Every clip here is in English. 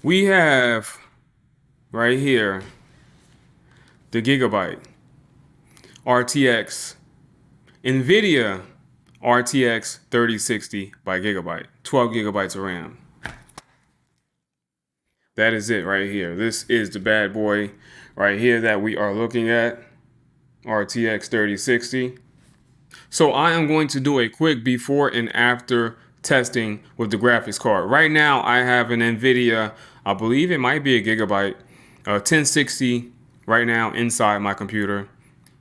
We have right here the Gigabyte RTX NVIDIA RTX 3060 by Gigabyte, 12 gigabytes of RAM. That is it right here. This is the bad boy right here that we are looking at, RTX 3060. So I am going to do a quick before and after testing with the graphics card. Right now I have an Nvidia, I believe it might be a Gigabyte, 1060 right now inside my computer.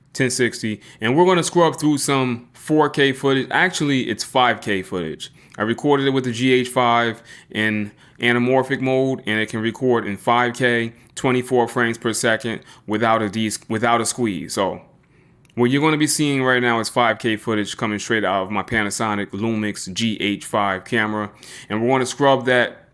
1060, and we're going to scrub through some 4K footage. Actually, it's 5K footage. I recorded it with the GH5 in anamorphic mode, and it can record in 5K, 24 frames per second without a squeeze. So what you're going to be seeing right now is 5K footage coming straight out of my Panasonic Lumix GH5 camera, and we're going to scrub that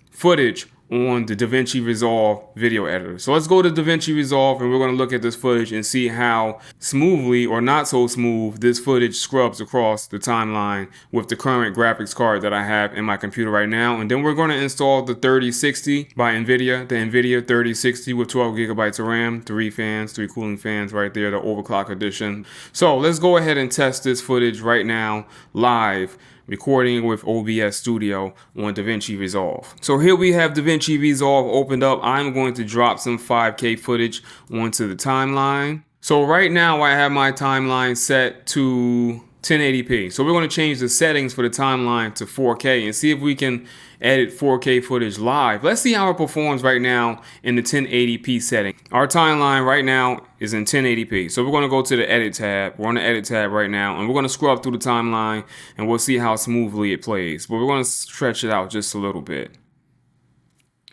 footage on the DaVinci Resolve video editor. So let's go to DaVinci Resolve and we're going to look at this footage and see how smoothly or not so smooth this footage scrubs across the timeline with the current graphics card that I have in my computer right now. And then we're going to install the 3060 by NVIDIA, the NVIDIA 3060 with 12 gigabytes of RAM, 3 cooling fans right there, the overclock edition. So let's go ahead and test this footage right now live, recording with OBS Studio on DaVinci Resolve. So here we have DaVinci Resolve opened up. I'm going to drop some 5K footage onto the timeline. So right now I have my timeline set to 1080p. So we're going to change the settings for the timeline to 4K and see if we can edit 4K footage live. Let's see how it performs right now in the 1080p setting. Our timeline right now is in 1080p. So we're going to go to the edit tab. We're on the edit tab right now, and we're going to scrub through the timeline and we'll see how smoothly it plays. But we're going to stretch it out just a little bit.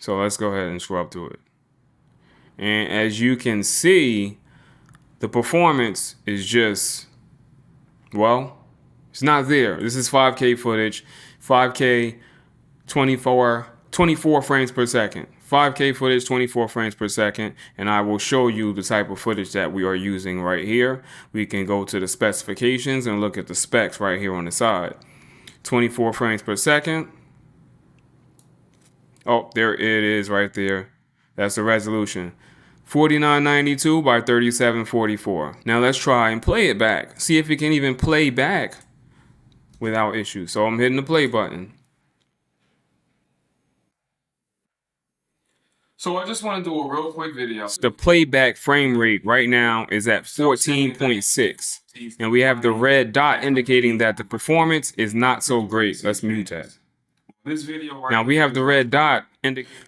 So let's go ahead and scrub through it. And as you can see, the performance is just, well, it's not there. This is 5K footage, 5K, 24 frames per second. 5K footage, 24 frames per second, and I will show you the type of footage that we are using right here. We can go to the specifications and look at the specs right here on the side. 24 frames per second. Oh, there it is right there. That's the resolution. 4992 by 3744. Now let's try and play it back. See if it can even play back without issues. So I'm hitting the play button. So I just want to do a real quick video. The playback frame rate right now is at 14.6. And we have the red dot indicating that the performance is not so great. Let's mute that. Now we have the red dot.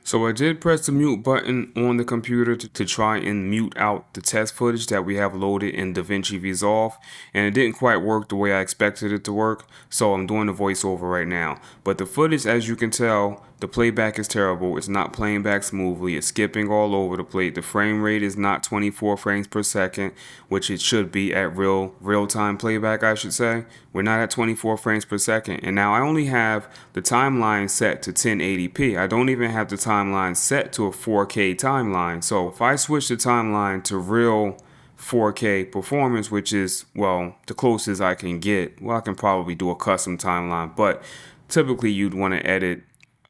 So I did press the mute button on the computer to try and mute out the test footage that we have loaded in DaVinci Resolve, and it didn't quite work the way I expected it to work, so I'm doing the voiceover right now. But the footage, as you can tell, the playback is terrible. It's not playing back smoothly. It's skipping all over the place. The frame rate is not 24 frames per second, which it should be at real-time playback, I should say. We're not at 24 frames per second. And now I only have the timeline set to 1080p. I don't even have the timeline set to a 4K timeline. So if I switch the timeline to real 4K performance, which is, well, the closest I can get, well, I can probably do a custom timeline, but typically you'd want to edit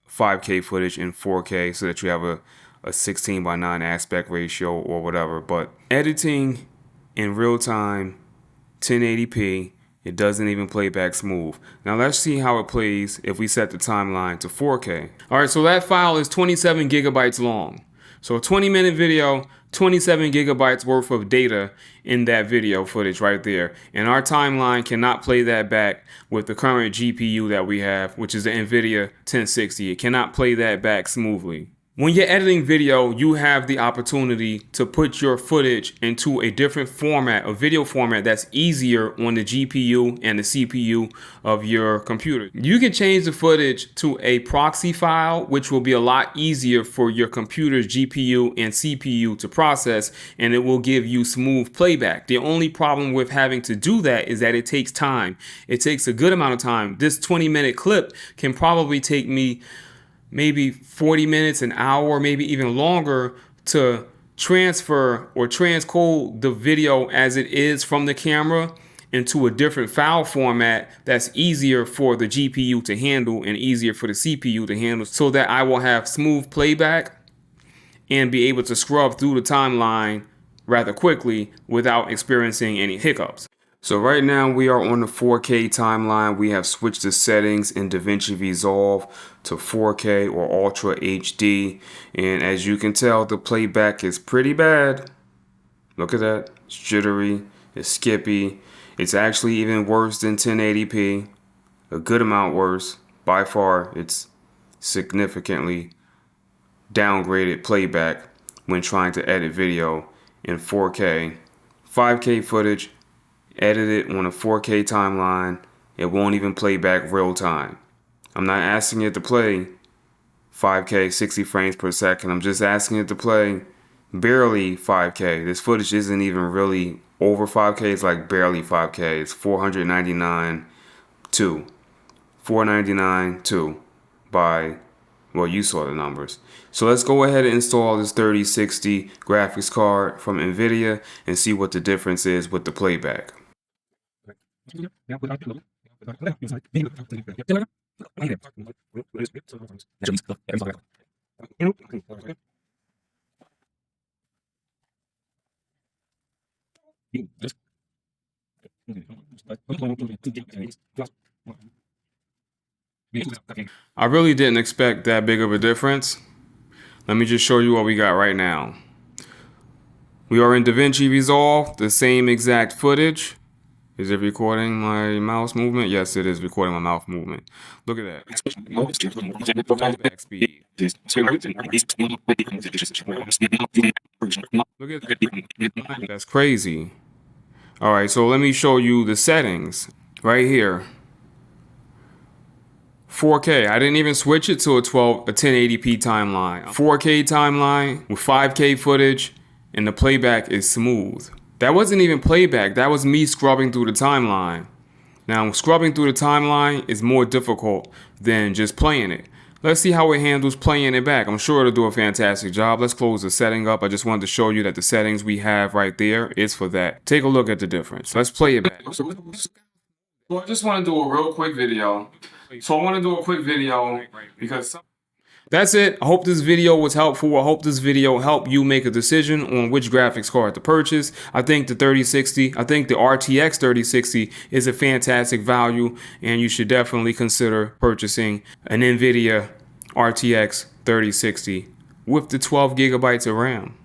5K footage in 4K so that you have a 16:9 aspect ratio or whatever. But editing in real time 1080p, it doesn't even play back smooth. Now let's see how it plays if we set the timeline to 4K. All right, so that file is 27 gigabytes long. So a 20-minute video, 27 gigabytes worth of data in that video footage right there. And our timeline cannot play that back with the current GPU that we have, which is the Nvidia 1060. It cannot play that back smoothly. When you're editing video, you have the opportunity to put your footage into a different format, a video format that's easier on the GPU and the CPU of your computer. You can change the footage to a proxy file, which will be a lot easier for your computer's GPU and CPU to process, and it will give you smooth playback. The only problem with having to do that is that it takes time. It takes a good amount of time. This 20-minute clip can probably take me maybe 40 minutes, an hour, maybe even longer to transfer or transcode the video as it is from the camera into a different file format that's easier for the GPU to handle and easier for the CPU to handle, so that I will have smooth playback and be able to scrub through the timeline rather quickly without experiencing any hiccups. So right now we are on the 4K timeline. We have switched the settings in DaVinci Resolve to 4K or Ultra HD. And as you can tell, the playback is pretty bad. Look at that. It's jittery, it's skippy. It's actually even worse than 1080p. A good amount worse. By far, it's significantly downgraded playback when trying to edit video in 4K. 5K footage, edit it on a 4K timeline, it won't even play back real time. I'm not asking it to play 5K 60 frames per second. I'm just asking it to play barely 5K. This footage isn't even really over 5K. It's like barely 5K. It's 499 2 by, well, you saw the numbers. So let's go ahead and install this 3060 graphics card from Nvidia and see what the difference is with the playback. I really didn't expect that big of a difference. Let me just show you what we got right now. We are in DaVinci Resolve, the same exact footage. Is it recording my mouse movement? Yes, it is recording my mouse movement. Look at that. Back speed. Look at that. That's crazy. All right, so let me show you the settings right here. 4K. I didn't even switch it to a 1080p timeline. 4K timeline with 5K footage, and the playback is smooth. That wasn't even playback. That was me scrubbing through the timeline. Now, scrubbing through the timeline is more difficult than just playing it. Let's see how it handles playing it back. I'm sure it'll do a fantastic job. Let's close the setting up. I just wanted to show you that the settings we have right there is for that. Take a look at the difference. Let's play it back. So I just want to do a real quick video. Because that's it. I hope this video was helpful. I hope this video helped you make a decision on which graphics card to purchase. I think the RTX 3060 is a fantastic value, and you should definitely consider purchasing an NVIDIA RTX 3060 with the 12 gigabytes of RAM.